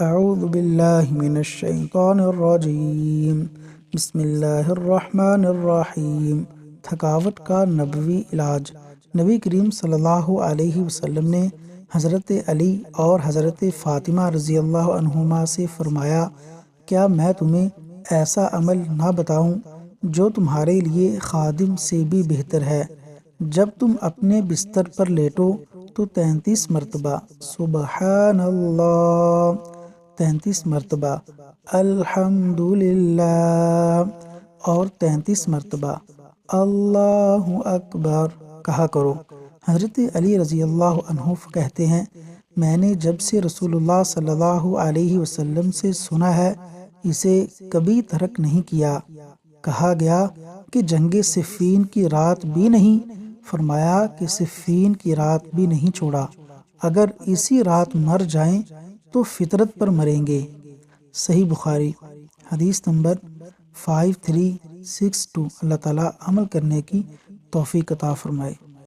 اعوذ باللہ من الشیطان الرجیم بسم اللہ الرحمن الرحیم۔ تھکاوٹ کا نبوی علاج۔ نبی کریم صلی اللہ علیہ وسلم نے حضرت علی اور حضرت فاطمہ رضی اللہ عنہما سے فرمایا، کیا میں تمہیں ایسا عمل نہ بتاؤں جو تمہارے لیے خادم سے بھی بہتر ہے؟ جب تم اپنے بستر پر لیٹو تو 33 مرتبہ سبحان اللہ، 33 مرتبہ الحمدللہ اور 33 مرتبہ اللہ اکبر کہا کرو۔ حضرت علی رضی اللہ عنہ کہتے ہیں، میں نے جب سے رسول اللہ صلی اللہ علیہ وسلم سے سنا ہے اسے کبھی ترک نہیں کیا۔ کہا گیا کہ جنگ صفین کی رات بھی نہیں؟ فرمایا کہ صفین کی رات بھی نہیں چھوڑا، اگر اسی رات مر جائیں تو فطرت پر مریں گے۔ صحیح بخاری حدیث نمبر 5362۔ اللہ تعالیٰ عمل کرنے کی توفیق عطا فرمائے۔